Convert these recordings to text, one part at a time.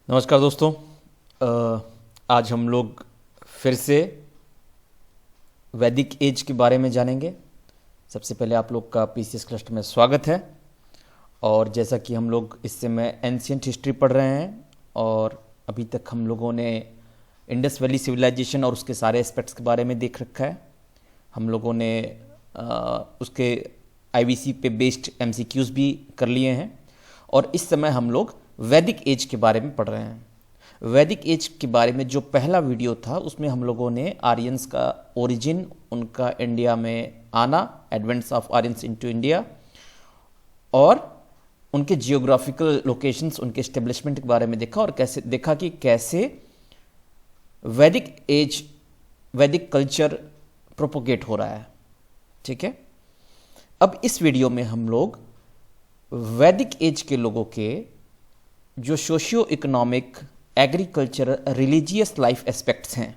नमस्कार दोस्तों। आज हम लोग फिर से वैदिक एज के बारे में जानेंगे। सबसे पहले आप लोग का पीसीएस क्लस्टर में स्वागत है। और जैसा कि हम लोग इस समय एंशियंट हिस्ट्री पढ़ रहे हैं और अभी तक हम लोगों ने इंडस वैली सिविलाइजेशन और उसके सारे एस्पेक्ट्स के बारे में देख रखा है। हम लोगों ने उसके आईवीसी पे बेस्ड एमसीक्यूज भी कर लिए हैं और इस समय हम लोग वैदिक एज के बारे में पढ़ रहे हैं। वैदिक एज के बारे में जो पहला वीडियो था उसमें हम लोगों ने आर्यंस का ओरिजिन, उनका इंडिया में आना, advents of Aryans into India और उनके जियोग्राफिकल लोकेशंस, उनके एस्टेब्लिशमेंट के बारे में देखा और कैसे वैदिक एज, वैदिक कल्चर प्रोपोगेट हो रहा है। ठीक है, अब इस वीडियो में हम लोग वैदिक एज के लोगों के जो socio economic, agricultural, religious life aspects हैं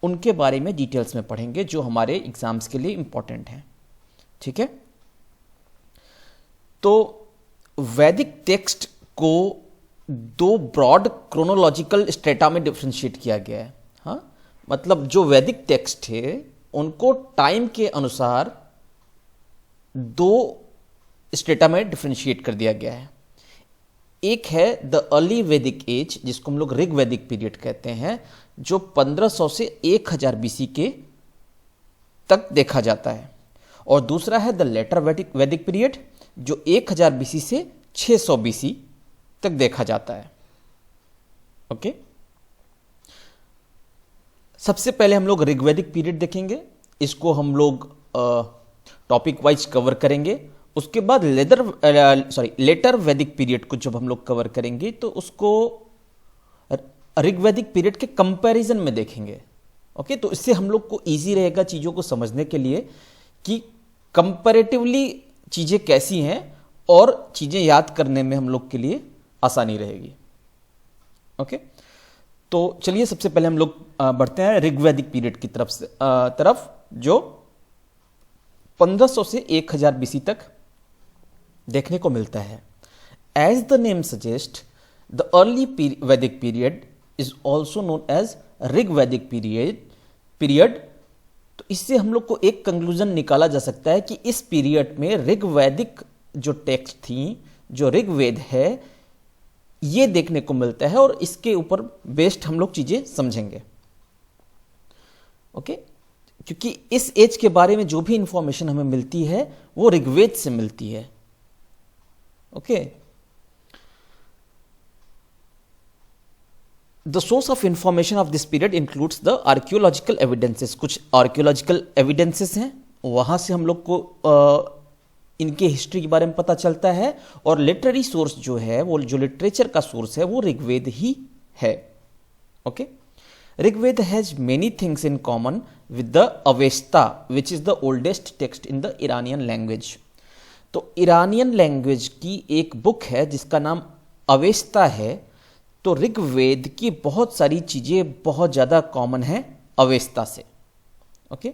उनके बारे में डिटेल्स में पढ़ेंगे जो हमारे एग्जाम्स के लिए इंपॉर्टेंट हैं। ठीक है, तो वैदिक टेक्स्ट को दो ब्रॉड क्रोनोलॉजिकल स्ट्रेटा में डिफरेंशिएट किया गया है। हाँ, मतलब जो वैदिक टेक्स्ट थे उनको टाइम के अनुसार दो स्ट्रेटा में डिफरेंशिएट कर दिया गया है। एक है द अर्ली वैदिक एज, जिसको हम लोग ऋग वैदिक पीरियड कहते हैं, जो 1500 से 1000 बीसी के तक देखा जाता है, और दूसरा है द लेटर वैदिक पीरियड, जो 1000 बीसी से 600 बीसी तक देखा जाता है। ओके, सबसे पहले हम लोग ऋग वैदिक पीरियड देखेंगे। इसको हम लोग टॉपिक वाइज कवर करेंगे। उसके बाद लेटर वैदिक पीरियड को जब हम लोग कवर करेंगे तो उसको ऋग वैदिक पीरियड के कंपैरिजन में देखेंगे। ओके, तो इससे हम लोग को इजी रहेगा चीज़ों को समझने के लिए कि कंपैरेटिवली चीज़ें कैसी हैं और चीज़ें याद करने में हम लोग के लिए आसानी रहेगी। ओके, तो चलिए सबसे पहले हम लोग बढ़ते हैं ऋग वैदिक पीरियड की तरफ जो 1500 से 1000 बीसी तक देखने को मिलता है। As the name suggest, the early वैदिक period is also known as Rig Vedic period. तो इससे हम लोग को एक कंक्लूजन निकाला जा सकता है कि इस पीरियड में ऋग वैदिक जो टेक्स्ट थी, जो ऋग वेद है, ये देखने को मिलता है और इसके ऊपर बेस्ड हम लोग चीजें समझेंगे। ओके, क्योंकि इस एज के बारे में जो भी इंफॉर्मेशन हमें मिलती है वो ऋग्वेद से मिलती है। Okay, the source of information of this period includes the archaeological evidences. कुछ आर्कियोलॉजिकल एविडेंसेस हैं, वहां से हम लोग को इनके हिस्ट्री के बारे में पता चलता है, और लिटरेरी सोर्स जो है, वो जो लिटरेचर का सोर्स है वो ऋग्वेद ही है। Okay, Rigveda has many things in common with the Avesta, which is the oldest text in the Iranian language. तो ईरानियन लैंग्वेज की एक बुक है जिसका नाम अवेस्ता है। तो ऋग्वेद की बहुत सारी चीजें बहुत ज्यादा कॉमन है अवेस्ता से। ओके,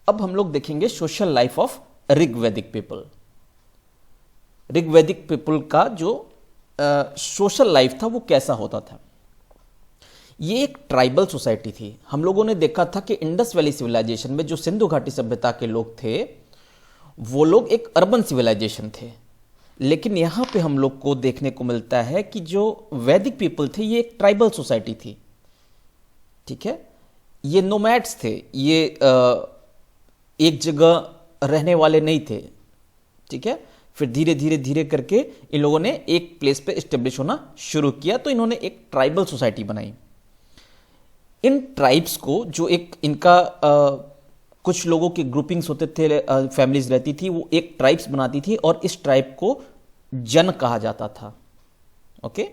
अब हम लोग देखेंगे social life of Rigvedic people. Rigvedic people का जो सोशल लाइफ था वो कैसा होता था। ये एक ट्राइबल सोसाइटी थी। हम लोगों ने देखा था कि इंडस वैली सिविलाइजेशन में जो सिंधु घाटी सभ्यता के लोग थे वो लोग एक अर्बन सिविलाइजेशन थे, लेकिन यहां पे हम लोग को देखने को मिलता है कि जो वैदिक पीपल थे ये एक ट्राइबल सोसाइटी थी। ठीक है, ये नोमैड्स थे, ये एक जगह रहने वाले नहीं थे। ठीक है, फिर धीरे धीरे धीरे करके इन लोगों ने एक प्लेस पे एस्टेब्लिश होना शुरू किया, तो इन्होंने एक ट्राइबल सोसाइटी बनाई। इन ट्राइब्स को जो एक इनका कुछ लोगों के ग्रुपिंग्स होते थे, फैमिलीज रहती थी, वो एक ट्राइब्स बनाती थी और इस ट्राइब को जन कहा जाता था। Okay,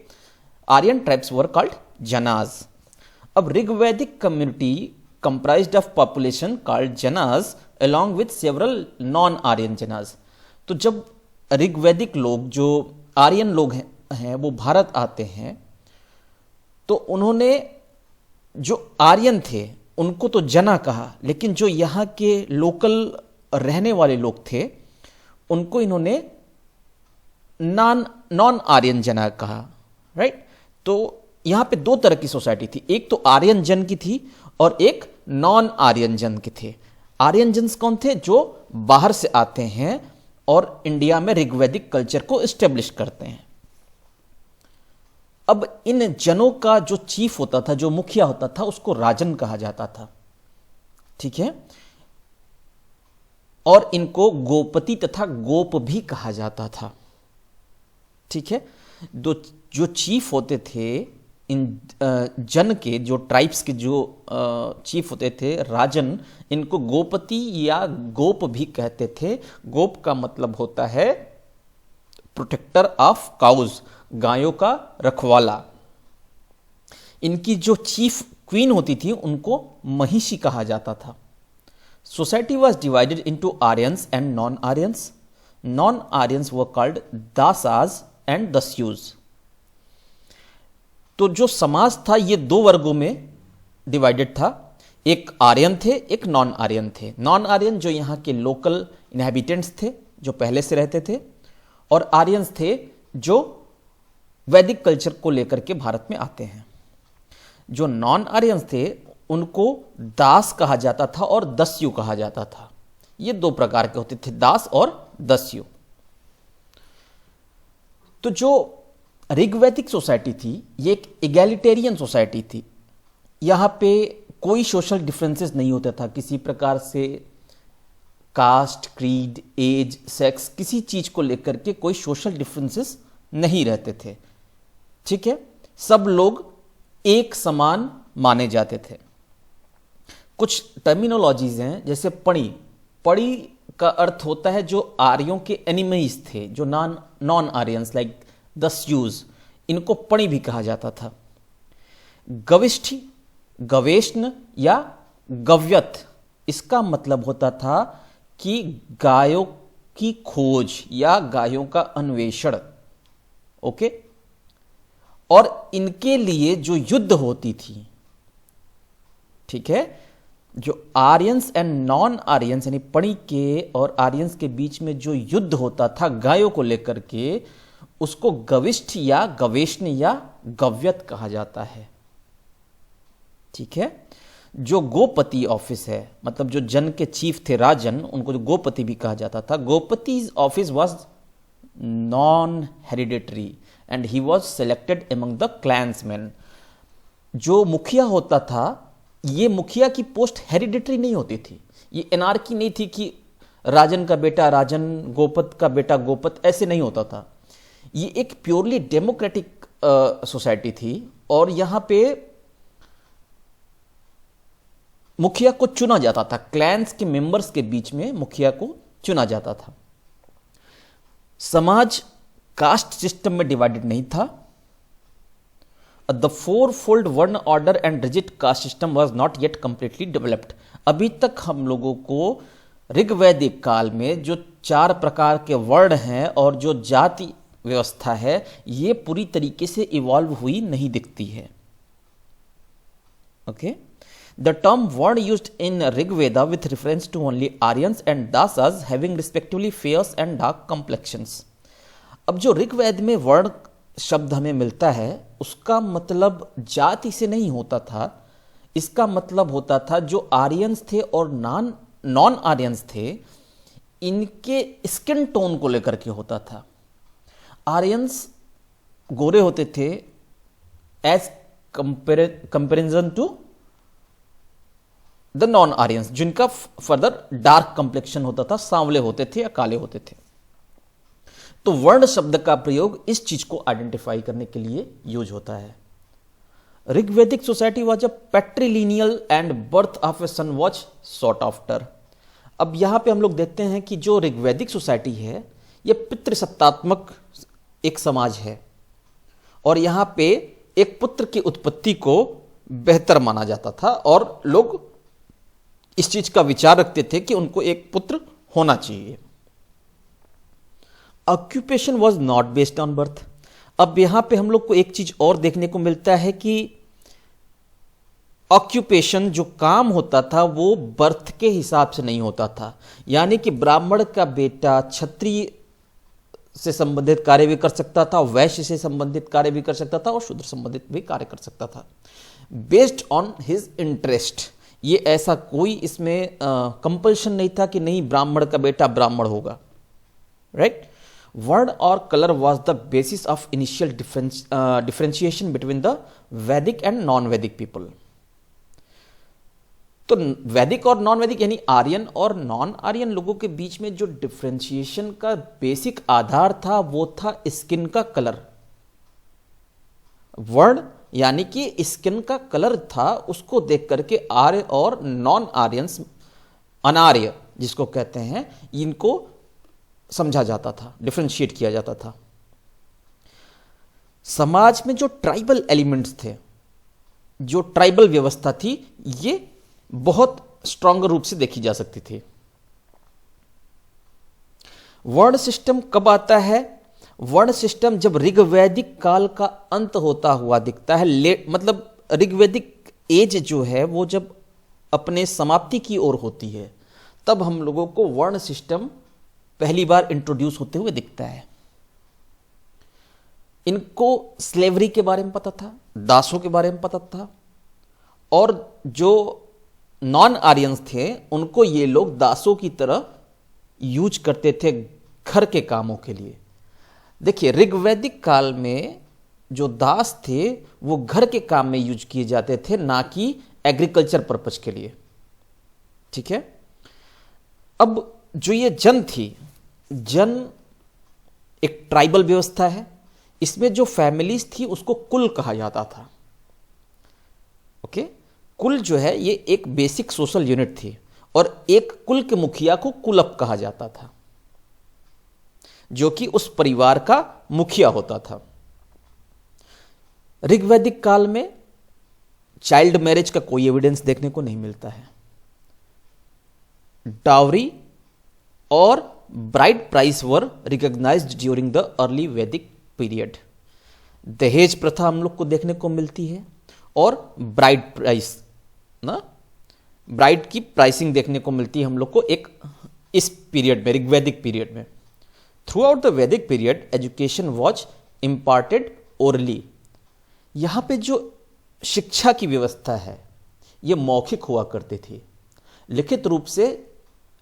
Aryan tribes were called janas. अब Rigvedic community comprised of population called janas along with several non-आर्यन जनाज। तो जब ऋग्वैदिक लोग, जो आर्यन लोग हैं वो भारत आते हैं, तो उन्होंने जो आर्यन थे उनको तो जना कहा, लेकिन जो यहाँ के लोकल रहने वाले लोग थे उनको इन्होंने नॉन आर्यन जन कहा, राइट। तो यहां पे दो तरह की सोसाइटी थी, एक तो आर्यन जन की थी और एक नॉन आर्यन जन के थे। आर्यन जन कौन थे? जो बाहर से आते हैं और इंडिया में ऋग्वैदिक कल्चर को एस्टेब्लिश करते हैं। अब इन जनों का जो चीफ होता था, जो मुखिया होता था, उसको राजन कहा जाता था, ठीक है। और इनको गोपति तथा गोप भी कहा जाता था, ठीक है। जो चीफ होते थे इन जन के, जो ट्राइब्स के जो चीफ होते थे राजन, इनको गोपति या गोप भी कहते थे। गोप का मतलब होता है प्रोटेक्टर ऑफ काउज, गायों का रखवाला। इनकी जो चीफ क्वीन होती थी उनको महिषी कहा जाता था। Society was divided into Aryans and non Aryans. Non Aryans were called Dasas and Dasyus. तो जो समाज था ये दो वर्गों में डिवाइडेड था, एक आर्यन थे, एक नॉन आर्यन थे। नॉन आर्यन जो यहाँ के लोकल इनहेबिटेंट्स थे, जो पहले से रहते थे, और आर्यंस थे जो वैदिक कल्चर को लेकर के भारत में आते हैं। जो नॉन आर्यंस थे उनको दास कहा जाता था और दस्यु कहा जाता था। ये दो प्रकार के होते थे, दास और दस्यु। तो जो ऋग्वैदिक सोसाइटी थी ये एक इगैलिटेरियन सोसाइटी थी। यहां पे कोई सोशल डिफरेंसेस नहीं होता था, किसी प्रकार से कास्ट, क्रीड, एज, सेक्स, किसी चीज को लेकर के कोई सोशल डिफरेंसेस नहीं रहते थे, ठीक है। सब लोग एक समान माने जाते थे। कुछ टर्मिनोलॉजीज हैं, जैसे पड़ी। पड़ी का अर्थ होता है जो आर्यों के एनिमीज थे, जो नॉन आर्यंस लाइक दस्यूज, इनको पणी भी कहा जाता था। गविष्ठी, गवेष्ण या गव्यत, इसका मतलब होता था कि गायों की खोज या गायों का अन्वेषण, ओके। और इनके लिए जो युद्ध होती थी, ठीक है, जो आर्यंस एंड नॉन आर्यंस यानी पणी के और आर्यंस के बीच में जो युद्ध होता था गायों को लेकर के, उसको गविष्ठ या गवेष्ण या गव्यत कहा जाता है, ठीक है। जो गोपति ऑफिस है, मतलब जो जन के चीफ थे राजन, उनको जो गोपति भी कहा जाता था। Gopati office was non hereditary and he was selected among the clansmen. जो मुखिया होता था, ये मुखिया की पोस्ट हेरिडेटरी नहीं होती थी। ये एनार्की नहीं थी कि राजन का बेटा राजन, गोपत का बेटा गोपत, ऐसे नहीं होता था। ये एक प्योरली डेमोक्रेटिक सोसाइटी थी और यहां पे मुखिया को चुना जाता था। क्लैंस के मेंबर्स के बीच में मुखिया को चुना जाता था। समाज कास्ट सिस्टम में डिवाइडेड नहीं था। द फोरफोल्ड वर्ण order and rigid caste system was not yet completely developed. अभी तक हम लोगों को ऋग्वैदिक काल में जो 4 प्रकार के वर्ण हैं और जो जाति व्यवस्था है, ये पूरी तरीके से इवॉल्व हुई नहीं दिखती है, okay. The term varna used in Rigveda with reference to only Aryans and Dasas having respectively fairs and dark complexions. अब जो ऋग्वेद में वर्ण शब्द हमें मिलता है, उसका मतलब जाति से नहीं होता था। इसका मतलब होता था जो आर्यंस थे और नॉन आर्यंस थे, इनके स्किन टोन को लेकर के होता था। आर्यंस गोरे होते थे as comparison to the non Aryans, जिनका फर्दर डार्क कंप्लेक्शन होता था, सांवले होते थे या काले होते थे। तो वर्ण शब्द का प्रयोग इस चीज को आइडेंटिफाई करने के लिए यूज होता है। Rigvedic society was a patrilineal and birth of a son was sought after. अब यहां पे हम लोग देखते हैं कि जो ऋग्वैदिक सोसाइटी है यह पितृसत्तात्मक एक समाज है और यहां पे एक पुत्र की उत्पत्ति को बेहतर माना जाता था और लोग इस चीज का विचार रखते थे कि उनको एक पुत्र होना चाहिए। Occupation was not based on birth. अब यहां पे हम लोग को एक चीज और देखने को मिलता है कि ऑक्यूपेशन जो काम होता था वो बर्थ के हिसाब से नहीं होता था। यानी कि ब्राह्मण का बेटा क्षत्रिय से संबंधित कार्य भी कर सकता था, वैश्य से संबंधित कार्य भी कर सकता था और शूद्र संबंधित भी कार्य कर सकता था बेस्ड ऑन हिज इंटरेस्ट। ये ऐसा कोई इसमें कंपल्शन नहीं था कि नहीं ब्राह्मण का बेटा ब्राह्मण होगा, राइट। वर्ड और colour was the basis of initial differentiation between the वैदिक एंड नॉन वैदिक पीपल। तो वैदिक और नॉन वैदिक यानी आर्यन और नॉन आर्यन लोगों के बीच में जो डिफरेंशिएशन का बेसिक आधार था वो था स्किन का कलर। वर्ड यानी कि स्किन का कलर था, उसको देख करके आर्य और नॉन आर्यंस, अनार्य जिसको कहते हैं, इनको समझा जाता था, डिफरेंशिएट किया जाता था। समाज में जो ट्राइबल एलिमेंट्स थे, जो ट्राइबल व्यवस्था थी, ये बहुत स्ट्रांग रूप से देखी जा सकती थी। वर्ण सिस्टम कब आता है? वर्ण सिस्टम जब ऋग्वैदिक काल का अंत होता हुआ दिखता है। मतलब ऋग्वैदिक एज जो है वो जब अपने समाप्ति की ओर होती है, तब हम लोगों को वर्ण सिस्टम पहली बार इंट्रोड्यूस होते हुए दिखता है। इनको स्लेवरी के बारे में पता था, दासों के बारे में पता था, और जो नॉन आर्यंस थे उनको ये लोग दासों की तरह यूज करते थे घर के कामों के लिए। देखिए, ऋग्वैदिक काल में जो दास थे वो घर के काम में यूज किए जाते थे, ना कि एग्रीकल्चर पर्पज के लिए। ठीक है। अब जो ये जन थी, जन एक ट्राइबल व्यवस्था है। इसमें जो फैमिलीज थी उसको कुल कहा जाता था। ओके, कुल जो है ये एक बेसिक सोशल यूनिट थी, और एक कुल के मुखिया को कुलप कहा जाता था, जो कि उस परिवार का मुखिया होता था। ऋग्वैदिक काल में चाइल्ड मैरिज का कोई एविडेंस देखने को नहीं मिलता है। डावरी और bride price were recognised during the early वैदिक पीरियड। दहेज प्रथा हम लोग को देखने को मिलती है, और ब्राइड प्राइस ना, ब्राइड की प्राइसिंग देखने को मिलती है हम लोग को एक इस पीरियड में, ऋग्वैदिक पीरियड में। थ्रू आउट द वैदिक period education was imparted orally. यहां पे जो शिक्षा की व्यवस्था है ये मौखिक हुआ करती थी, लिखित रूप से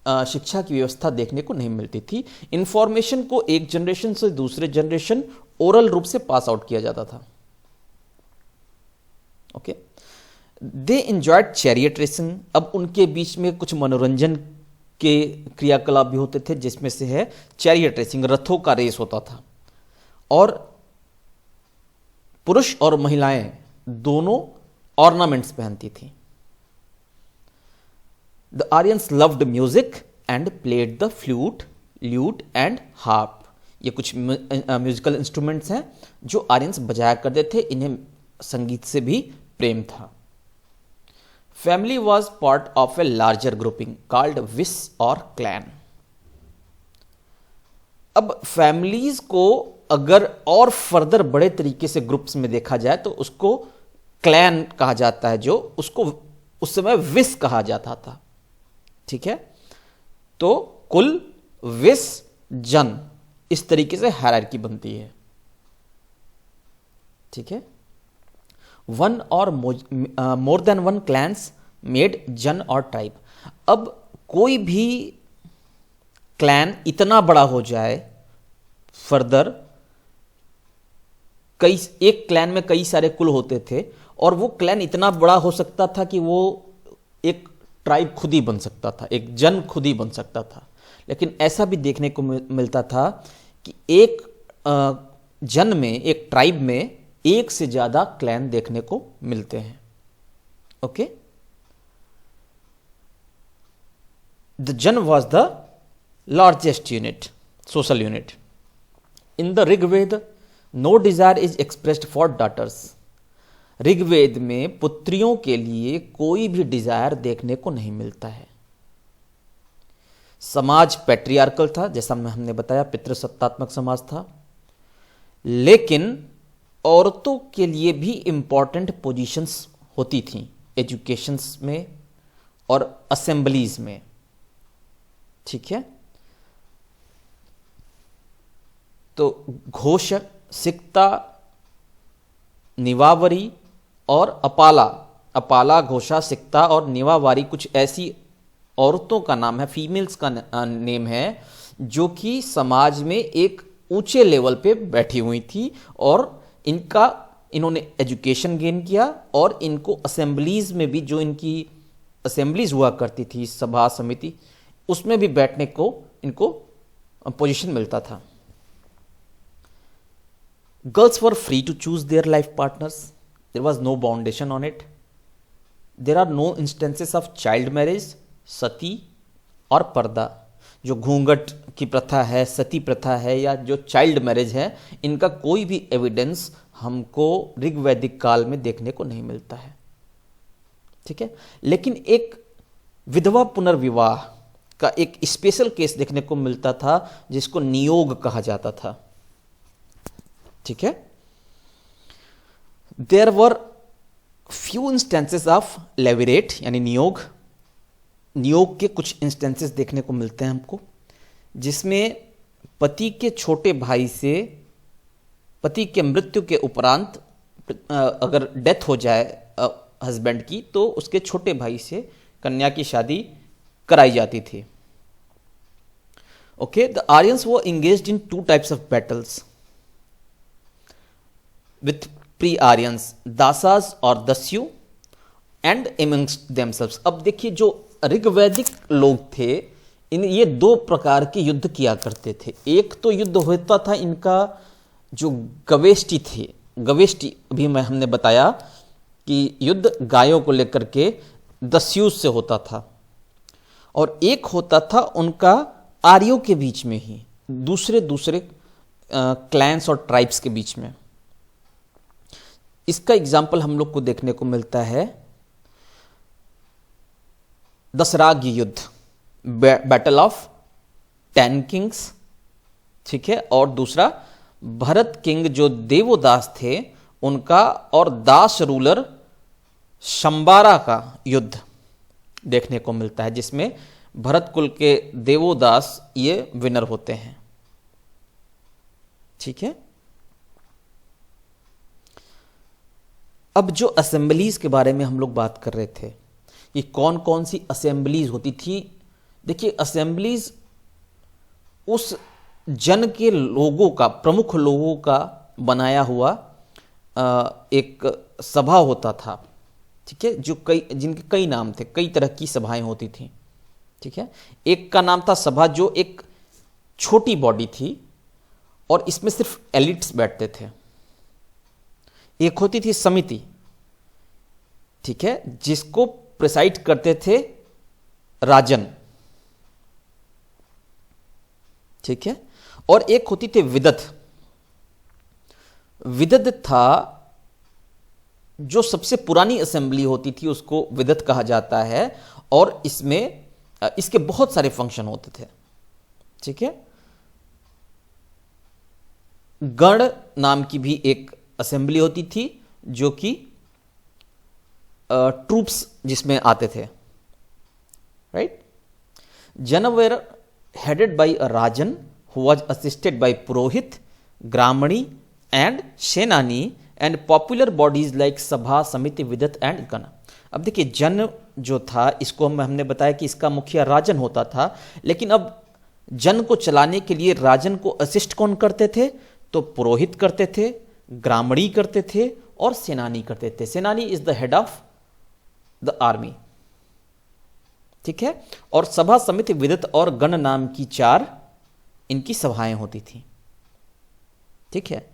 शिक्षा की व्यवस्था देखने को नहीं मिलती थी। इंफॉर्मेशन को एक जनरेशन से दूसरे जनरेशन ओरल रूप से पास आउट किया जाता था। ओके, दे एंजॉयड चैरियट रेसिंग। अब उनके बीच में कुछ मनोरंजन के क्रियाकलाप भी होते थे, जिसमें से है चैरियट रेसिंग, रथों का रेस होता था। और पुरुष और महिलाएं दोनों ऑर्नामेंट्स पहनती थी। The Aryans loved music and played the flute, lute and harp. ये कुछ म्यूजिकल इंस्ट्रूमेंट्स हैं जो आर्यंस बजाया करते थे। इन्हें संगीत से भी प्रेम था। Family was part of a larger grouping called विस और क्लैन। अब फैमिलीज को अगर और फर्दर बड़े तरीके से ग्रुप्स में देखा जाए तो उसको क्लैन कहा जाता है, जो उसको उस समय विस कहा जाता था। ठीक है, तो कुल, विस, जन, इस तरीके से हायरार्की बनती है। ठीक है, वन और more than one clans made जन और ट्राइब। अब कोई भी क्लैन इतना बड़ा हो जाए, फर्दर एक क्लैन में कई सारे कुल होते थे, और वो क्लैन इतना बड़ा हो सकता था कि वो एक ट्राइब खुद ही बन सकता था, एक जन खुद ही बन सकता था। लेकिन ऐसा भी देखने को मिलता था कि एक जन में, एक ट्राइब में एक से ज्यादा क्लैन देखने को मिलते हैं। Okay, the jana was the largest unit, social unit. In the Rigveda no desire is expressed for daughters. Rigveda में पुत्रियों के लिए कोई भी डिजायर देखने को नहीं मिलता है। समाज पैट्रियार्कल था, जैसा हमने बताया, पितृसत्तात्मक समाज था। लेकिन औरतों के लिए भी इंपॉर्टेंट पोजीशंस होती थीं एजुकेशंस में और असेंबलीज में। ठीक है, तो घोष, सिक्ता, निवावरी और अपाला, अपाला, घोषा, सिक्ता और निवावारी कुछ ऐसी औरतों का नाम है, फीमेल्स का नेम है, जो कि समाज में एक ऊंचे लेवल पे बैठी हुई थी और इन्होंने एजुकेशन गेन किया और इनको असेंबलीज में भी, जो इनकी असेंबलीज हुआ करती थी, सभा समिति, उसमें भी बैठने को इनको पोजीशन मिलता था। Girls were free to choose their life partners, there was no boundation on it, there are no instances of child marriage, sati और पर्दा। जो घूंघट की प्रथा है, सती प्रथा है या जो चाइल्ड मैरिज है, इनका कोई भी एविडेंस हमको ऋग्वैदिक काल में देखने को नहीं मिलता है। ठीक है, लेकिन एक विधवा पुनर्विवाह का एक स्पेशल केस देखने को मिलता था जिसको नियोग कहा जाता था। ठीक है, there were few instances of levirate यानी नियोग। नियोग के कुछ इंस्टेंसेस देखने को मिलते हैं हमको, जिसमें पति के छोटे भाई से, पति के मृत्यु के उपरांत अगर डेथ हो जाए हस्बैंड की, तो उसके छोटे भाई से कन्या की शादी कराई जाती थी। Okay, the Aryans were engaged in two types of battles with pre Aryans, Dasas और दस्यु एंड एमंग्स्ट देमसेल्व्स। अब देखिए, जो ऋग्वैदिक लोग थे, ये दो प्रकार के युद्ध किया करते थे। एक तो युद्ध होता था इनका जो गवेष्टि थे, गवेष्टि अभी हमने बताया कि युद्ध गायों को लेकर के दस्युस से होता था, और एक होता था उनका आर्यों के बीच में ही, दूसरे क्लैंस और ट्राइब्स के बीच में। इसका एग्जाम्पल हम लोग को देखने को मिलता है दसराग युद्ध, बैटल ऑफ 10 किंग्स। ठीक है, और दूसरा भरत किंग जो देवोदास थे उनका और दास रूलर शंबारा का युद्ध देखने को मिलता है, जिसमें भरत कुल के देवोदास ये विनर होते हैं। ठीक है, अब जो असेंबलीज के बारे में हम लोग बात कर रहे थे कि कौन कौन सी असेंबलीज होती थी। देखिए, असेंबलीज उस जन के लोगों का, प्रमुख लोगों का बनाया हुआ एक सभा होता था। ठीक है, जो जिनके कई नाम थे, कई तरह की सभाएं होती थी। ठीक है, एक का नाम था सभा, जो एक छोटी बॉडी थी और इसमें सिर्फ एलिट्स बैठते थे। एक होती थी समिति, ठीक है, जिसको प्रिसाइड करते थे राजन। ठीक है, और एक होती थी विदत। विदत था जो सबसे पुरानी असेंबली होती थी, उसको विदत कहा जाता है, और इसके बहुत सारे फंक्शन होते थे। ठीक है, गण नाम की भी एक असेंबली होती थी, जो कि ट्रूप्स जिसमें आते थे। Right, jana were headed by a rajan who was assisted by purohit, gramani and senani and popular bodies like sabha, samiti, विदत and गण। अब देखिए, जन जो था, इसको हमने बताया कि इसका मुखिया राजन होता था, लेकिन अब जन को चलाने के लिए राजन को असिस्ट कौन करते थे? तो पुरोहित करते थे, ग्रामणी करते थे और सेनानी करते थे। सेनानी is the head of the army. ठीक है, और सभा, समिति, विदत और गण नाम की 4 इनकी सभाएं होती थी। ठीक है,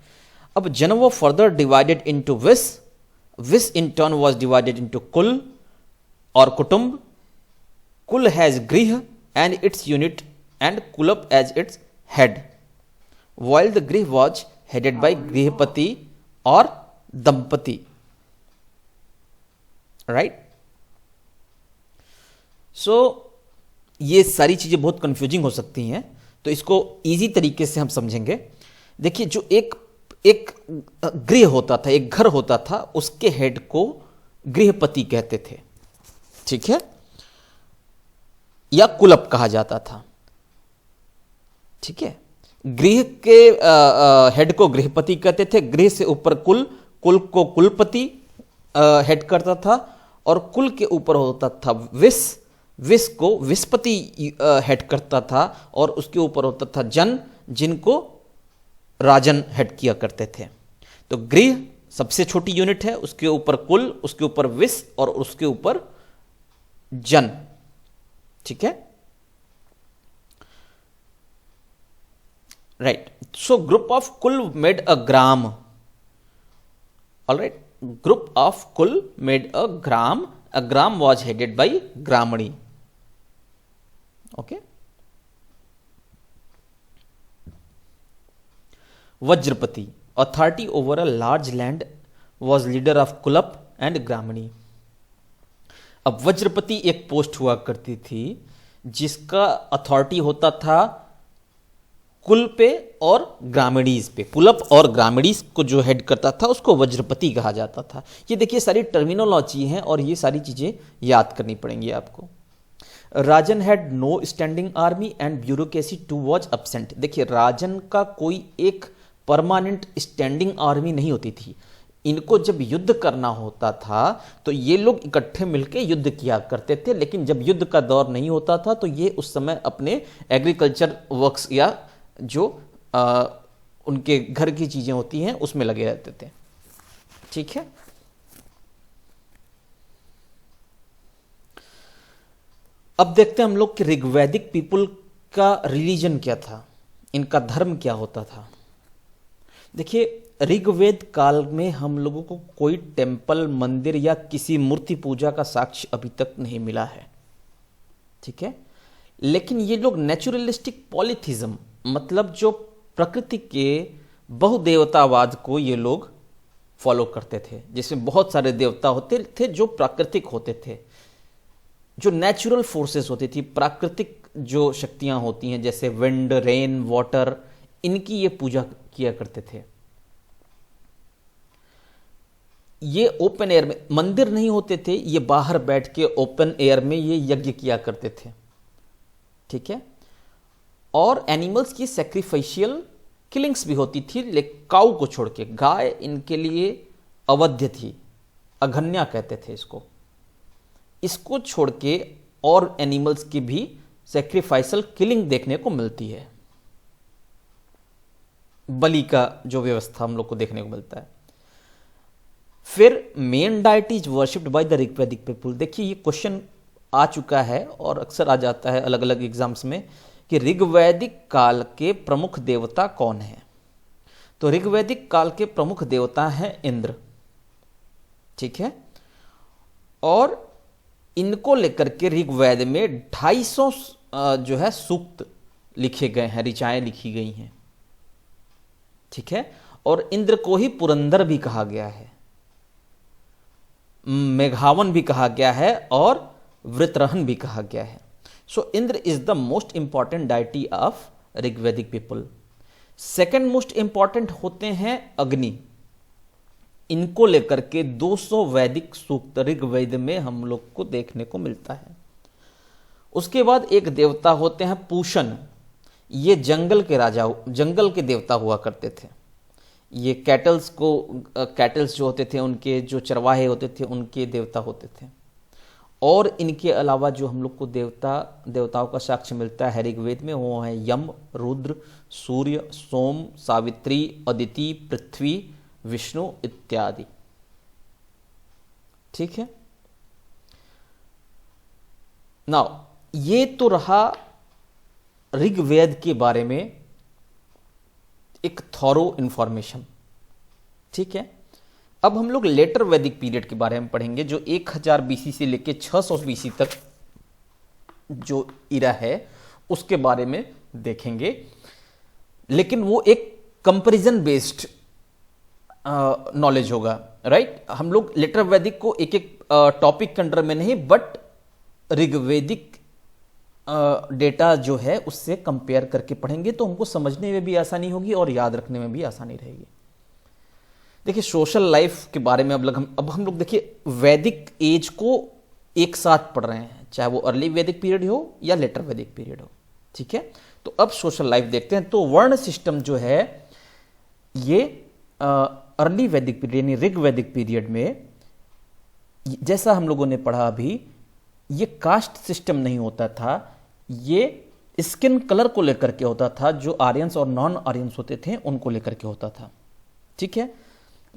अब जन वो further divided into vis in turn was divided into kula और kutumb. Kula has griha and its unit and kulapa as its head, while the griha was headed by grihapati और दंपति। राइट, सो ये सारी चीजें बहुत कंफ्यूजिंग हो सकती हैं, तो इसको इजी तरीके से हम समझेंगे। देखिए, जो एक गृह होता था, एक घर होता था, उसके हेड को गृहपति कहते थे। ठीक है, या कुलप कहा जाता था। ठीक है, गृह के हेड को गृहपति कहते थे, गृह से ऊपर कुल, कुल को कुलपति हेड करता था, और कुल के ऊपर होता था विस, विस को विस्पति हेड करता था, और उसके ऊपर होता था जन, जिनको राजन हेड किया करते थे। तो गृह सबसे छोटी यूनिट है, उसके ऊपर कुल, उसके ऊपर विस और उसके ऊपर जन। ठीक है, right. So group of kula made a grama. Alright, group of kula made a grama was headed by gramani. Okay, vrajapati, authority over a large land, was leader of kulapa and gramani. अब वज्रपति एक पोस्ट हुआ करती थी जिसका अथॉरिटी होता था कुल पे और ग्रामीणीज पे। कुलप और ग्रामीणीज को जो हेड करता था उसको वज्रपति कहा जाता था। ये देखिए सारी टर्मिनोलॉजी हैं और ये सारी चीजें याद करनी पड़ेंगी आपको। Rajan had no standing army and bureaucracy too was absent. देखिए राजन का कोई एक परमानेंट स्टैंडिंग आर्मी नहीं होती थी। इनको जब युद्ध करना होता था तो ये लोग इकट्ठे मिलकर युद्ध किया करते थे, लेकिन जब युद्ध का दौर नहीं होता था तो ये उस समय अपने एग्रीकल्चर वर्क्स या जो उनके घर की चीजें होती हैं उसमें लगे रहते थे। ठीक है, अब देखते हैं हम लोग कि ऋग्वैदिक पीपुल का रिलीजन क्या था, इनका धर्म क्या होता था। देखिए ऋग्वेद काल में हम लोगों को कोई टेम्पल, मंदिर या किसी मूर्ति पूजा का साक्ष्य अभी तक नहीं मिला है। ठीक है, लेकिन ये लोग नेचुरलिस्टिक पॉलीथिज्म, मतलब जो प्रकृति के बहुदेवतावाद को ये लोग फॉलो करते थे, जिसमें बहुत सारे देवता होते थे जो प्राकृतिक होते थे, जो नेचुरल फोर्सेस होती थी, प्राकृतिक जो शक्तियां होती हैं जैसे विंड, रेन, वाटर, इनकी ये पूजा किया करते थे। ये ओपन एयर में, मंदिर नहीं होते थे, ये बाहर बैठ के ओपन एयर में ये यज्ञ किया करते थे। ठीक है, और एनिमल्स की सैक्रिफिशियल किलिंग्स भी होती थी, लेकिन काऊ को छोड़ के। गाय इनके लिए अवध्य थी, अघन्या कहते थे इसको। इसको छोड़ के और एनिमल्स की भी सैक्रिफाइसल किलिंग देखने को मिलती है। बलि का जो व्यवस्था हम लोग को देखने को मिलता है। फिर main deity is worshipped by the Rigvedic people. देखिए ये क्वेश्चन आ चुका है और अक्सर आ जाता है अलग अलग एग्जाम्स में कि ऋग्वैदिक काल के प्रमुख देवता कौन है। तो ऋग्वैदिक काल के प्रमुख देवता हैं इंद्र। ठीक है, और इनको लेकर के ऋग्वेद में 250 जो है सूक्त लिखे गए हैं, ऋचाएं लिखी गई हैं। ठीक है, और इंद्र को ही पुरंदर भी कहा गया है, मेघावन भी कहा गया है और वृत्रहन भी कहा गया है। So Indra is the most important deity of Rigvedic people. Second most important होते हैं अग्नि। इनको लेकर के 200 वैदिक सूक्त ऋग्वेद में हम लोग को देखने को मिलता है। उसके बाद एक देवता होते हैं पूषण। ये जंगल के राजा, जंगल के देवता हुआ करते थे। ये कैटल्स जो होते थे, उनके जो चरवाहे होते थे उनके देवता होते थे। और इनके अलावा जो हम लोग को देवताओं का साक्ष्य मिलता है ऋग्वेद में, वो है यम, रुद्र, सूर्य, सोम, सावित्री, अदिति, पृथ्वी, विष्णु इत्यादि। ठीक है, नाउ ये तो रहा ऋग्वेद के बारे में एक थॉरो इंफॉर्मेशन। ठीक है, अब हम लोग लेटर वैदिक पीरियड के बारे में पढ़ेंगे, जो 1000 बीसी से लेकर 600 बीसी तक जो इरा है उसके बारे में देखेंगे। लेकिन वो एक कंपैरिजन बेस्ड नॉलेज होगा, राइट। हम लोग लेटर वैदिक को एक एक टॉपिक के अंडर में नहीं, बट ऋग्वेदिक डेटा जो है उससे कंपेयर करके पढ़ेंगे तो हमको समझने में भी आसानी होगी और याद रखने में भी आसानी रहेगी। देखिए सोशल लाइफ के बारे में अब हम लोग देखिए वैदिक एज को एक साथ पढ़ रहे हैं, चाहे वो अर्ली वैदिक पीरियड हो या लेटर वैदिक पीरियड हो। ठीक है, तो अब सोशल लाइफ देखते हैं। तो वर्ण सिस्टम जो है ये अर्ली वैदिक पीरियड यानी ऋग वैदिक पीरियड में, जैसा हम लोगों ने पढ़ा अभी, ये कास्ट सिस्टम नहीं होता था, ये स्किन कलर को लेकर के होता था, जो आर्यंस और नॉन आर्यंस होते थे उनको लेकर के होता था। ठीक है,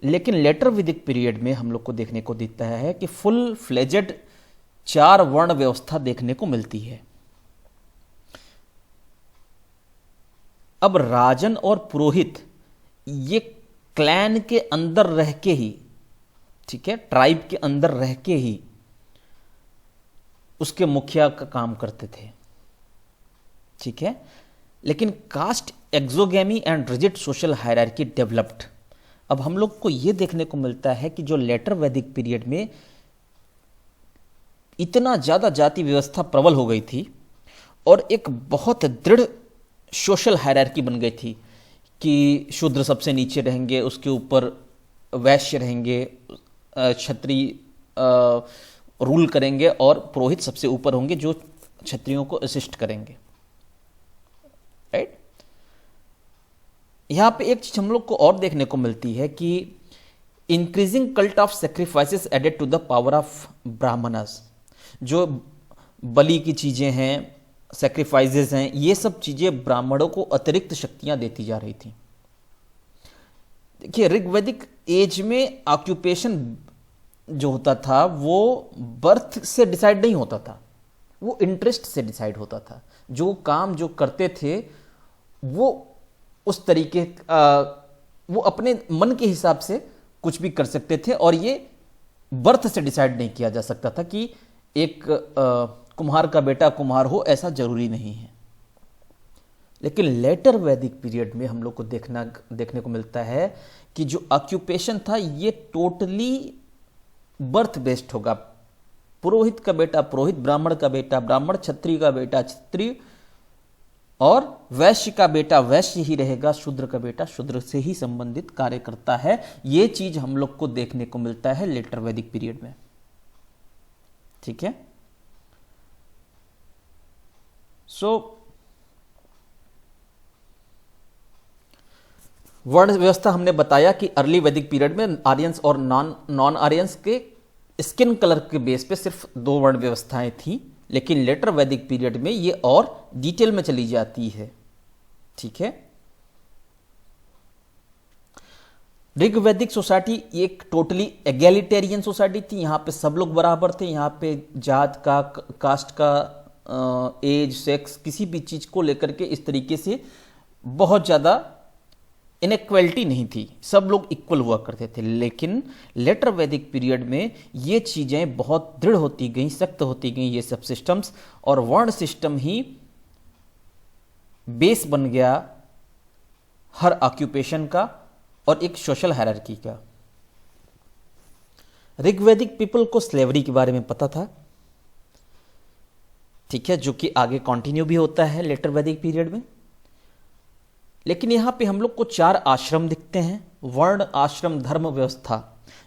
लेकिन लेटर वैदिक पीरियड में हम लोग को देखने को दिखता है कि फुल फ्लेजेड 4 वर्ण व्यवस्था देखने को मिलती है। अब राजन और पुरोहित ये क्लैन के अंदर रह के ही, ठीक है, ट्राइब के अंदर रह के ही उसके मुखिया का काम करते थे। ठीक है, लेकिन caste exogamy and rigid social hierarchy developed. अब हम लोग को यह देखने को मिलता है कि जो लेटर वैदिक पीरियड में इतना ज्यादा जाति व्यवस्था प्रबल हो गई थी और एक बहुत दृढ़ सोशल हायरार्की बन गई थी कि शूद्र सबसे नीचे रहेंगे, उसके ऊपर वैश्य रहेंगे, क्षत्रिय रूल करेंगे और पुरोहित सबसे ऊपर होंगे जो क्षत्रियों को असिस्ट करेंगे। राइट, यहां पे एक चीज हम लोग को और देखने को मिलती है कि increasing cult of sacrifices added to the power of Brahmanas. जो बलि की चीजें हैं, सेक्रीफाइसेस हैं, ये सब चीजें ब्राह्मणों को अतिरिक्त शक्तियां देती जा रही थी। देखिए, ऋग्वैदिक एज में ऑक्यूपेशन जो होता था वो बर्थ से डिसाइड नहीं होता था, वो इंटरेस्ट से डिसाइड होता था। जो काम जो करते थे वो उस तरीके वो अपने मन के हिसाब से कुछ भी कर सकते थे और ये बर्थ से डिसाइड नहीं किया जा सकता था कि एक कुम्हार का बेटा कुम्हार हो, ऐसा जरूरी नहीं है। लेकिन लेटर वैदिक पीरियड में हम लोग को देखने को मिलता है कि जो ऑक्यूपेशन था ये टोटली बर्थ बेस्ड होगा। पुरोहित का बेटा पुरोहित, ब्राह्मण का बेटा ब्राह्मण, क्षत्रिय का बेटा क्षत्रिय और वैश्य का बेटा वैश्य ही रहेगा, शूद्र का बेटा शूद्र से ही संबंधित कार्य करता है। ये चीज हम लोग को देखने को मिलता है लेटर वैदिक पीरियड में। ठीक है, वर्ण व्यवस्था हमने बताया कि अर्ली वैदिक पीरियड में आर्यंस और नॉन आर्यंस के स्किन कलर के बेस पे सिर्फ 2 वर्ण व्यवस्थाएं थी, लेकिन लेटर वैदिक पीरियड में ये और डिटेल में चली जाती है। ठीक है, ऋग वैदिक सोसाइटी एक टोटली एगैलिटेरियन सोसाइटी थी। यहां पे सब लोग बराबर थे, यहां पे जात का, कास्ट का, एज, सेक्स, किसी भी चीज को लेकर के इस तरीके से बहुत ज्यादा इनइक्वालिटी नहीं थी, सब लोग इक्वल हुआ करते थे। लेकिन लेटर वैदिक पीरियड में ये चीजें बहुत दृढ़ होती गई, सख्त होती गई ये सब सिस्टम्स, और वर्ण सिस्टम ही बेस बन गया हर ऑक्यूपेशन का और एक सोशल हायरार्की का। ऋग्वैदिक पीपल को स्लेवरी के बारे में पता था, ठीक है, जो कि आगे कंटिन्यू भी होता है लेटर वैदिक पीरियड में। लेकिन यहां पे हम लोग को 4 आश्रम दिखते हैं। वर्ण, आश्रम, धर्म व्यवस्था।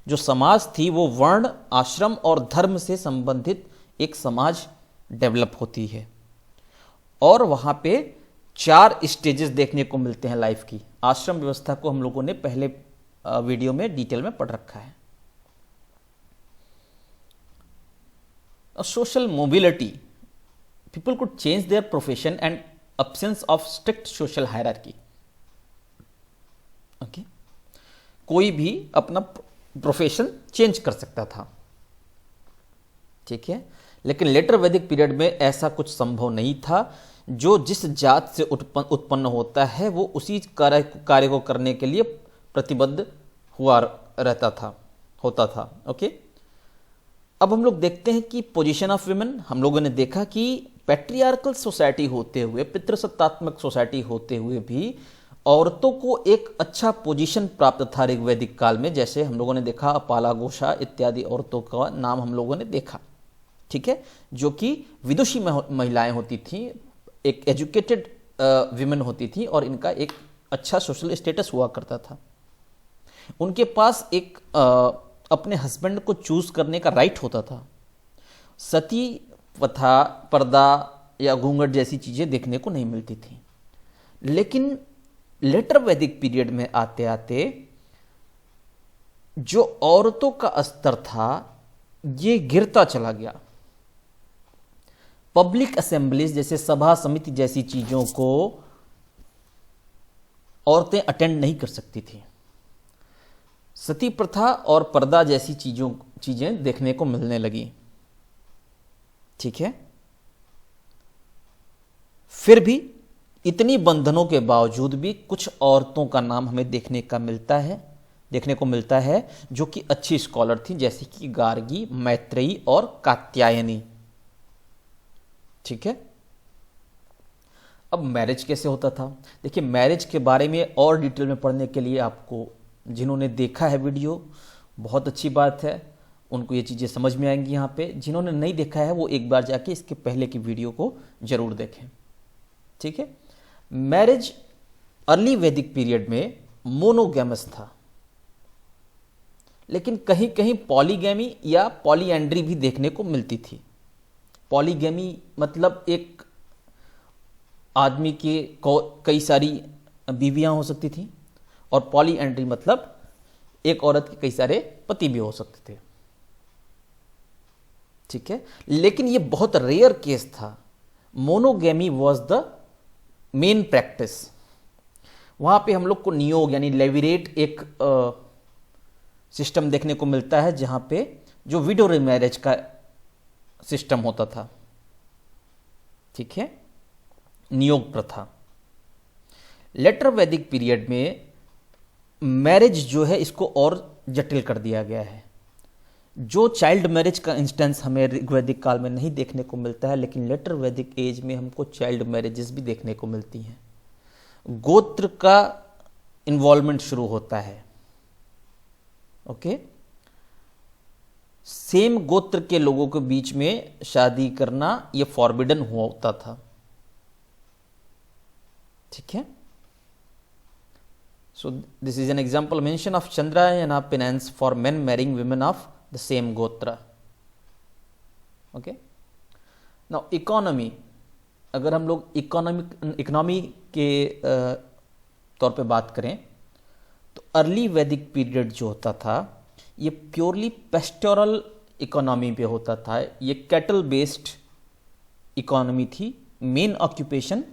जो समाज थी वो वर्ण, आश्रम और धर्म से संबंधित एक समाज डेवलप होती है और वहां पे 4 स्टेजेस देखने को मिलते हैं लाइफ की। आश्रम व्यवस्था को हम लोगों ने पहले वीडियो में डिटेल में पढ़ रखा है। Social mobility, people could change their profession and absence of strict social hierarchy. Okay? कोई भी अपना प्रोफेशन चेंज कर सकता था। ठीक है, लेकिन लेटर वैदिक पीरियड में ऐसा कुछ संभव नहीं था। जो जिस जात से उत्पन्न होता है वो उसी कार्य को करने के लिए प्रतिबद्ध हुआ होता था। ओके, अब हम लोग देखते हैं कि पोजीशन ऑफ विमेन। हम लोगों ने देखा कि पैट्रियार्कल सोसाइटी होते हुए, पितृसत्तात्मक सोसाइटी होते हुए भी औरतों को एक अच्छा पोजीशन प्राप्त था ऋग्वैदिक काल में। जैसे हम लोगों ने देखा अपाला, घोषा इत्यादि औरतों का नाम हम लोगों ने देखा। ठीक है, जो कि विदुषी महिलाएं होती थी, एक एजुकेटेड विमेन होती थी और इनका एक अच्छा सोशल स्टेटस हुआ करता था। उनके पास एक अपने हस्बैंड को चूज करने का राइट होता था। सती प्रथा, पर्दा या घूंघट जैसी चीज़ें देखने को नहीं मिलती थी। लेकिन लेटर वैदिक पीरियड में आते आते जो औरतों का स्तर था ये गिरता चला गया। पब्लिक असेंबलीज जैसे सभा समिति जैसी चीज़ों को औरतें अटेंड नहीं कर सकती थी। सती प्रथा और पर्दा जैसी चीजें देखने को मिलने लगी। ठीक है, फिर भी इतनी बंधनों के बावजूद भी कुछ औरतों का नाम हमें देखने को मिलता है जो कि अच्छी स्कॉलर थी, जैसे कि गार्गी, मैत्रेयी और कात्यायनी। ठीक है, अब मैरिज कैसे होता था? देखिए, मैरिज के बारे में और डिटेल में पढ़ने के लिए आपको, जिन्होंने देखा है वीडियो, बहुत अच्छी बात है, उनको ये चीज़ें समझ में आएंगी। यहाँ पे जिन्होंने नहीं देखा है वो एक बार जाके इसके पहले की वीडियो को जरूर देखें। ठीक है, मैरिज अर्ली वैदिक पीरियड में मोनोगैमस था, लेकिन कहीं कहीं पॉलीगैमी या पॉलीएंड्री भी देखने को मिलती थी। पॉलीगैमी मतलब एक आदमी के कई सारी बीवियां हो सकती थी, और पॉलीएंड्री मतलब एक औरत के कई सारे पति भी हो सकते थे। ठीक है, लेकिन ये बहुत रेयर केस था। Monogamy was the main practice. वहां पे हम लोग को नियोग यानी लेविरेट एक सिस्टम देखने को मिलता है, जहां पे जो विडो मैरिज का सिस्टम होता था। ठीक है, नियोग प्रथा। लेटर वैदिक पीरियड में मैरिज जो है इसको और जटिल कर दिया गया है। जो चाइल्ड मैरिज का इंस्टेंस हमें ऋग्वैदिक काल में नहीं देखने को मिलता है, लेकिन लेटर वैदिक एज में हमको चाइल्ड मैरिजेस भी देखने को मिलती हैं। गोत्र का इन्वॉल्वमेंट शुरू होता है। ओके, सेम गोत्र के लोगों के बीच में शादी करना यह फॉरबिडन होता था। ठीक है, so this is an example mention of Chandrayana penance for men marrying women of the same gotra. Okay, now economy, अगर हम लोग इकोनॉमी के तौर पे बात करें तो अर्ली वैदिक पीरियड जो होता था ये प्योरली पेस्टोरल इकोनॉमी पे होता था। ये कैटल बेस्ड इकोनॉमी थी, मेन ऑक्यूपेशन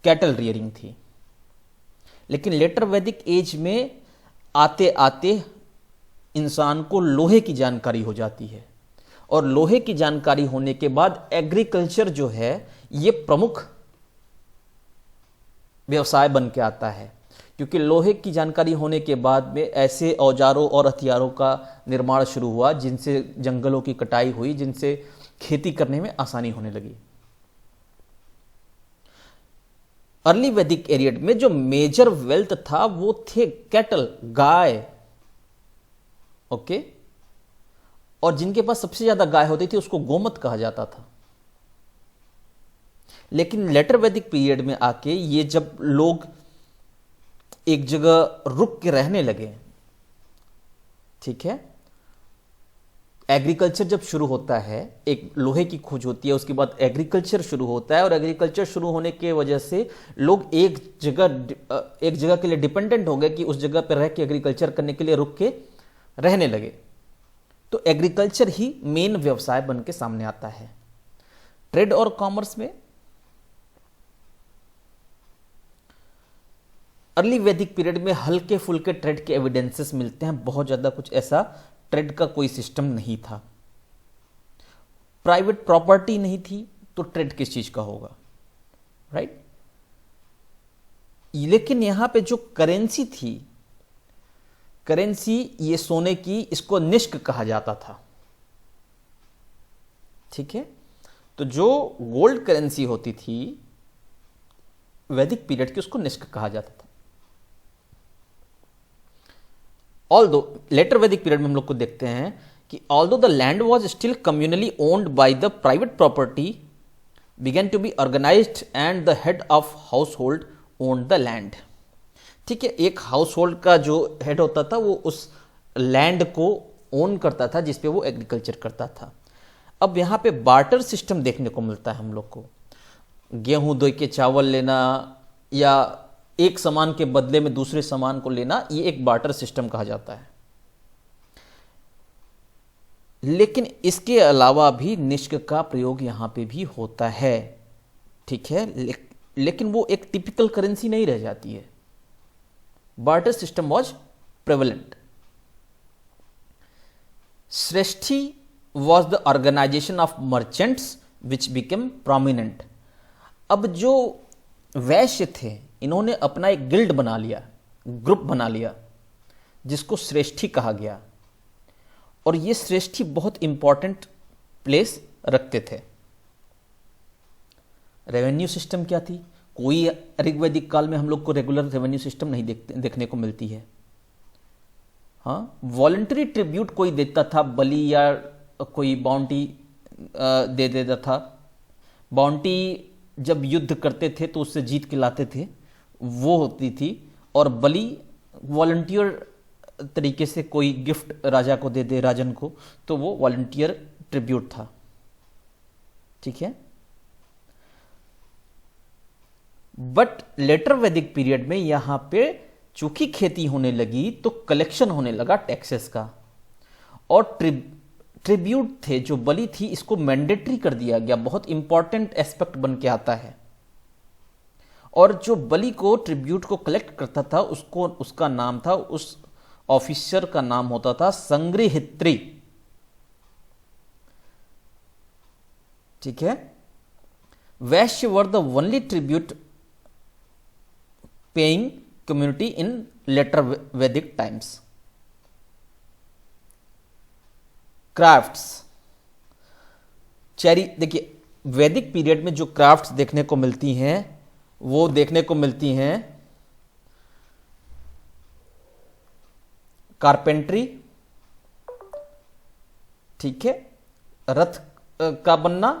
कैटल रियरिंग थी। लेकिन लेटर वैदिक एज में आते आते इंसान को लोहे की जानकारी हो जाती है, और लोहे की जानकारी होने के बाद एग्रीकल्चर जो है ये प्रमुख व्यवसाय बन के आता है, क्योंकि लोहे की जानकारी होने के बाद में ऐसे औजारों और हथियारों का निर्माण शुरू हुआ जिनसे जंगलों की कटाई हुई, जिनसे खेती करने में आसानी होने लगी। अर्ली वैदिक पीरियड में जो मेजर वेल्थ था वो थे कैटल, गाय। ओके, और जिनके पास सबसे ज्यादा गाय होती थी उसको गोमत कहा जाता था। लेकिन लेटर वैदिक पीरियड में आके ये जब लोग एक जगह रुक के रहने लगे, ठीक है, एग्रीकल्चर जब शुरू होता है, एक लोहे की खोज होती है, उसके बाद एग्रीकल्चर शुरू होता है, और एग्रीकल्चर शुरू होने के वजह से लोग एक जगह के लिए डिपेंडेंट हो गए कि उस जगह पर रह के एग्रीकल्चर करने के लिए रुक के रहने लगे। तो एग्रीकल्चर ही मेन व्यवसाय बन के सामने आता है। ट्रेड और कॉमर्स में अर्ली वैदिक पीरियड में हल्के फुल्के ट्रेड के एविडेंसेस मिलते हैं, बहुत ज्यादा कुछ ऐसा ट्रेड का कोई सिस्टम नहीं था। प्राइवेट प्रॉपर्टी नहीं थी तो ट्रेड किस चीज का होगा, राइट? लेकिन यहां पे जो करेंसी थी, करेंसी ये सोने की, इसको निष्क कहा जाता था। ठीक है, तो जो गोल्ड करेंसी होती थी वैदिक पीरियड की, उसको निष्क कहा जाता था। ऑल्दो लेटर वैदिक पीरियड में हम लोग को देखते हैं कि although the land was still communally owned by the private property began to be organised and the head of household owned the land. ठीक है, एक हाउस होल्ड का जो हेड होता था वो उस लैंड को ओन करता था जिसपे वो एग्रीकल्चर करता था। अब यहां पे बार्टर सिस्टम देखने को मिलता है हम लोग को। गेहूं दे के चावल लेना या एक सामान के बदले में दूसरे सामान को लेना, ये एक बार्टर सिस्टम कहा जाता है। लेकिन इसके अलावा भी निष्क का प्रयोग यहां पे भी होता है, ठीक है, लेकिन वो एक टिपिकल करेंसी नहीं रह जाती है। Barter system was prevalent. Shreshthi was the organization of merchants which became prominent. अब जो वैश्य थे, इन्होंने अपना एक गिल्ड बना लिया, ग्रुप बना लिया, जिसको श्रेष्ठी कहा गया। और ये श्रेष्ठी बहुत इंपॉर्टेंट प्लेस रखते थे। रेवेन्यू सिस्टम क्या थी? कोई ऋग्वैदिक काल में हम लोग को रेगुलर रेवेन्यू सिस्टम नहीं देखने को मिलती है। हाँ, वॉलंटरी ट्रिब्यूट कोई देता था, बलि या कोई बाउंटी दे देता था। बाउंटी जब युद्ध करते थे तो उससे जीत के लाते थे, वो होती थी। और बलि वॉलंटियर तरीके से कोई गिफ्ट राजा को दे दे, राजन को, तो वो वॉलंटियर ट्रिब्यूट था, ठीक है। बट लेटर वैदिक पीरियड में यहां पे चूंकि खेती होने लगी तो कलेक्शन होने लगा टैक्सेस का, और ट्रिब्यूट थे, जो बलि थी, इसको मैंडेटरी कर दिया गया। बहुत इंपॉर्टेंट एस्पेक्ट बन के आता है। और जो बलि को ट्रिब्यूट को कलेक्ट करता था, उसका नाम था, उस ऑफिसर का नाम होता था संग्रहित्री, ठीक है। Vaishya were the only tribute paying community in later Vedic times. Crafts, देखिए वैदिक पीरियड में जो क्राफ्ट्स देखने को मिलती हैं, वो देखने को मिलती हैं कारपेंट्री, ठीक है, रथ का बनना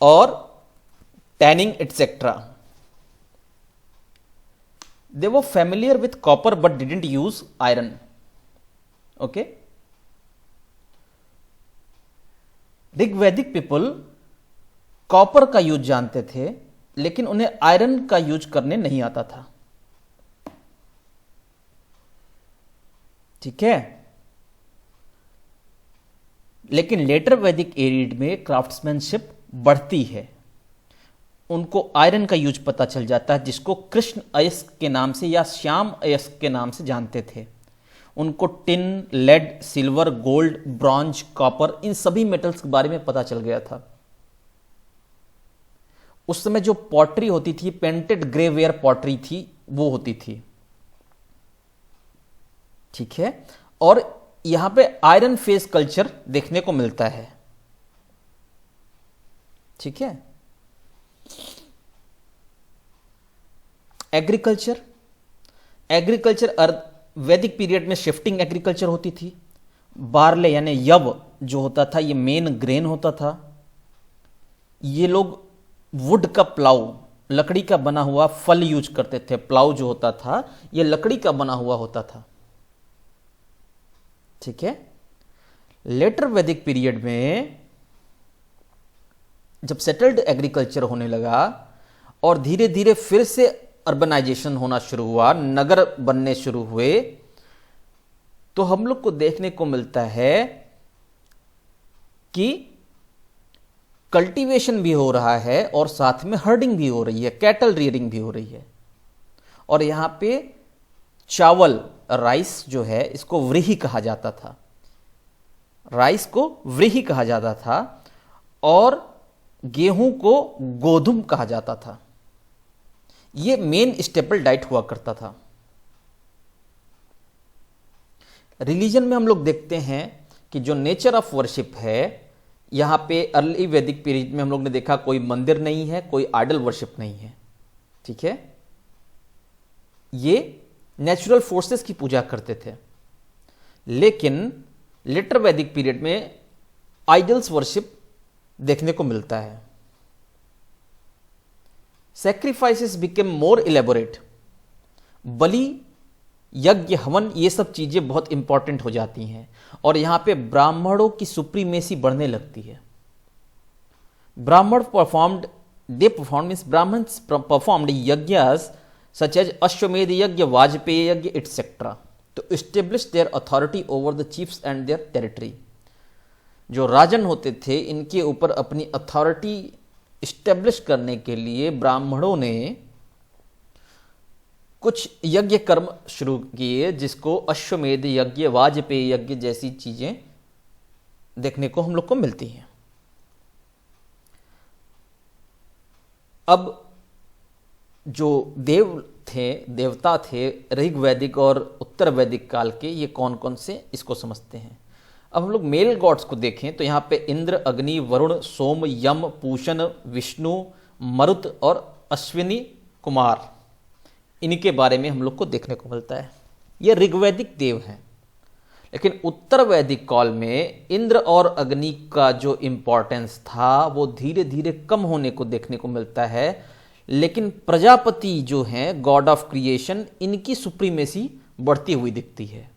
और tanning etcetera. They were familiar with copper but didn't use iron, okay. Rigvedic people copper का यूज जानते थे, लेकिन उन्हें आयरन का यूज करने नहीं आता था, ठीक है। लेकिन लेटर वैदिक एरिड में क्राफ्ट्समैनशिप बढ़ती है, उनको आयरन का यूज पता चल जाता है, जिसको कृष्ण अयस्क के नाम से या श्याम अयस्क के नाम से जानते थे। उनको tin, lead, silver, gold, bronze, copper, इन सभी मेटल्स के बारे में पता चल गया था। उस समय जो पॉटरी होती थी, पेंटेड ग्रेवेयर पॉटरी थी, वो होती थी, ठीक है। और यहां पे आयरन फेस कल्चर देखने को मिलता है, ठीक है। एग्रीकल्चर वैदिक पीरियड में शिफ्टिंग एग्रीकल्चर होती थी। बार्ले यानी यव जो होता था, ये मेन ग्रेन होता था। ये लोग वुड का प्लाऊ, लकड़ी का बना हुआ फल यूज करते थे। प्लाऊ जो होता था, ये लकड़ी का बना हुआ होता था, ठीक है। लेटर वैदिक पीरियड में जब सेटल्ड एग्रीकल्चर होने लगा और धीरे धीरे फिर से अर्बनाइजेशन होना शुरू हुआ, नगर बनने शुरू हुए, तो हम लोग को देखने को मिलता है कि कल्टीवेशन भी हो रहा है और साथ में हर्डिंग भी हो रही है, कैटल रियरिंग भी हो रही है। और यहां पे चावल, राइस जो है, इसको व्रीहि कहा जाता था, राइस को व्रीहि कहा जाता था, और गेहूं को गोधुम कहा जाता था। ये मेन स्टेपल डाइट हुआ करता था। रिलीजन में हम लोग देखते हैं कि जो नेचर ऑफ वर्शिप है, यहां पे अर्ली वैदिक पीरियड में हम लोग ने देखा कोई मंदिर नहीं है, कोई आइडल वर्शिप नहीं है, ठीक है। ये नेचुरल फोर्सेस की पूजा करते थे। लेकिन लेटर वैदिक पीरियड में आइडल्स वर्शिप देखने को मिलता है। Sacrifices became more elaborate. बलि, यज्ञ, हवन, ये सब चीजें बहुत इंपॉर्टेंट हो जाती हैं, और यहां पे ब्राह्मणों की सुप्रीमेसी बढ़ने लगती है। ब्राह्मण performed they performed means Brahmins performed yajnas such as Ashwamedh yajna, Vajpayee yajna, etc. to establish their authority over the chiefs and their territory. जो राजन होते थे इनके ऊपर अपनी अथॉरिटी इस्टेब्लिश करने के लिए ब्राह्मणों ने कुछ यज्ञ कर्म शुरू किए, जिसको अश्वमेध यज्ञ, वाजपेयी यज्ञ जैसी चीजें देखने को हम लोग को मिलती हैं। अब जो देवता थे ऋग्वैदिक और उत्तर वैदिक काल के, ये कौन कौन से इसको समझते हैं। अब हम लोग मेल गॉड्स को देखें तो यहाँ पे इंद्र, अग्नि, वरुण, सोम, यम, पूषण, विष्णु, मरुत और अश्विनी कुमार, इनके बारे में हम लोग को देखने को मिलता है। ये ऋग्वैदिक देव हैं। लेकिन उत्तर वैदिक काल में इंद्र और अग्नि का जो इंपॉर्टेंस था वो धीरे धीरे कम होने को देखने को मिलता है। लेकिन प्रजापति जो हैं गॉड ऑफ क्रिएशन, इनकी सुप्रीमेसी बढ़ती हुई दिखती है।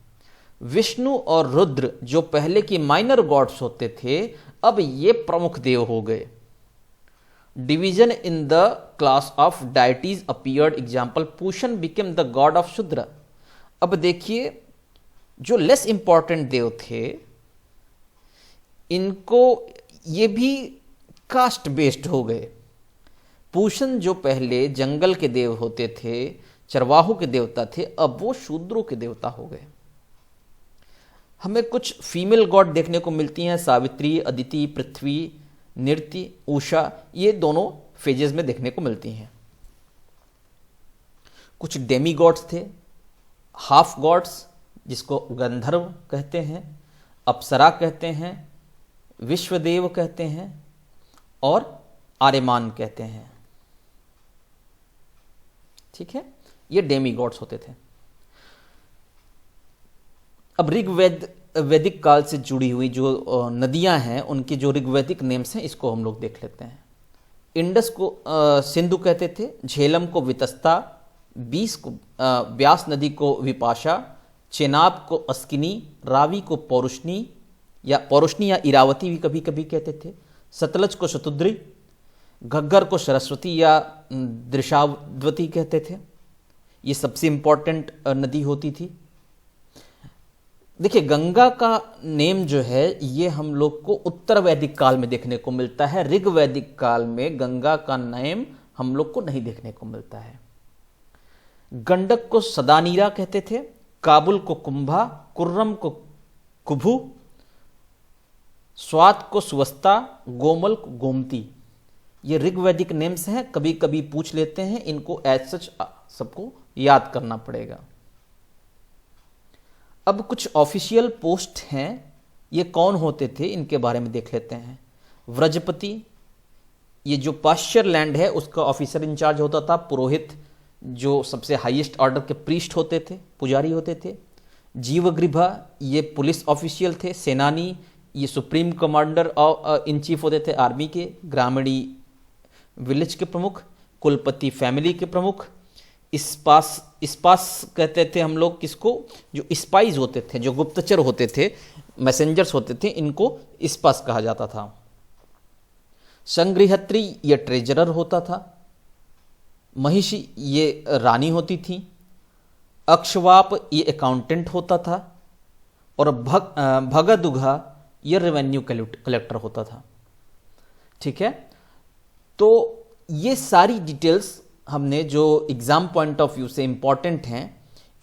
विष्णु और रुद्र जो पहले की माइनर गॉड्स होते थे, अब ये प्रमुख देव हो गए। Division in the class of deities appeared, example Pushan became the God of शूद्र। अब देखिए जो लेस इंपॉर्टेंट देव थे इनको ये भी कास्ट बेस्ड हो गए। पूषण जो पहले जंगल के देव होते थे, चरवाहों के देवता थे, अब वो शूद्रों के देवता हो गए। हमें कुछ फीमेल गॉड देखने को मिलती हैं, सावित्री, अदिति, पृथ्वी, नृत्य, उषा, ये दोनों फेजेस में देखने को मिलती हैं। कुछ डेमी गॉड्स थे, हाफ गॉड्स जिसको गंधर्व कहते हैं, अप्सरा कहते हैं, विश्वदेव कहते हैं और आर्यमान कहते हैं। ठीक है, ये डेमी गॉड्स होते थे। अब वैदिक काल से जुड़ी हुई जो नदियां हैं उनके जो ऋग्वैदिक नेम्स हैं इसको हम लोग देख लेते हैं। इंडस को सिंधु कहते थे, झेलम को वितस्ता, ब्यास नदी को विपाशा, चेनाब को अस्किनी, रावी को पौरुष्णी या इरावती भी कभी कभी कहते थे, सतलज को शतुद्री, घग्गर को सरस्वती या दृशावती कहते थे। ये सबसे इंपॉर्टेंट नदी होती थी। देखिए गंगा का नेम जो है ये हम लोग को उत्तर वैदिक काल में देखने को मिलता है। ऋग वैदिक काल में गंगा का नेम हम लोग को नहीं देखने को मिलता है। गंडक को सदानीरा कहते थे, काबुल को कुंभा, कुर्रम को कुभु, स्वात को सुवस्ता, गोमल को गोमती। ये ऋग्वैदिक नेम्स हैं, कभी कभी पूछ लेते हैं, इनको एज सच सबको याद करना पड़ेगा। अब कुछ ऑफिशियल पोस्ट हैं, ये कौन होते थे इनके बारे में देख लेते हैं। व्रजपति, ये जो पाश्चर लैंड है उसका ऑफिसर इंचार्ज होता था। पुरोहित जो सबसे हाईएस्ट ऑर्डर के प्रीस्ट होते थे, पुजारी होते थे। जीवगृभा, ये पुलिस ऑफिशियल थे। सेनानी, ये सुप्रीम कमांडर इन चीफ होते थे आर्मी के। ग्रामीणी, विलेज के प्रमुख। कुलपति, फैमिली के प्रमुख। इस्पास कहते थे हम लोग किसको, जो स्पाइज होते थे, जो गुप्तचर होते थे, मैसेंजर्स होते थे, इनको इस्पास कहा जाता था। संग्रहत्री, ये ट्रेजरर होता था। महिषी, ये रानी होती थी। अक्षवाप, ये अकाउंटेंट होता था। और भगदुघा, ये रेवेन्यू कलेक्टर होता था। ठीक है, तो ये सारी डिटेल्स हमने जो एग्जाम पॉइंट ऑफ व्यू से इंपॉर्टेंट हैं,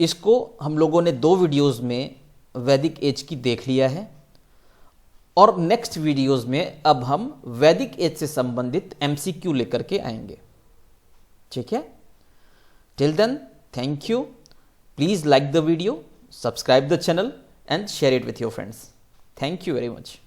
इसको हम लोगों ने 2 वीडियोस में वैदिक एज की देख लिया है। और नेक्स्ट वीडियोस में अब हम वैदिक एज से संबंधित MCQ लेकर के आएंगे। ठीक है, till then thank you. Please like the video, subscribe the channel and share it with your friends. Thank you very much.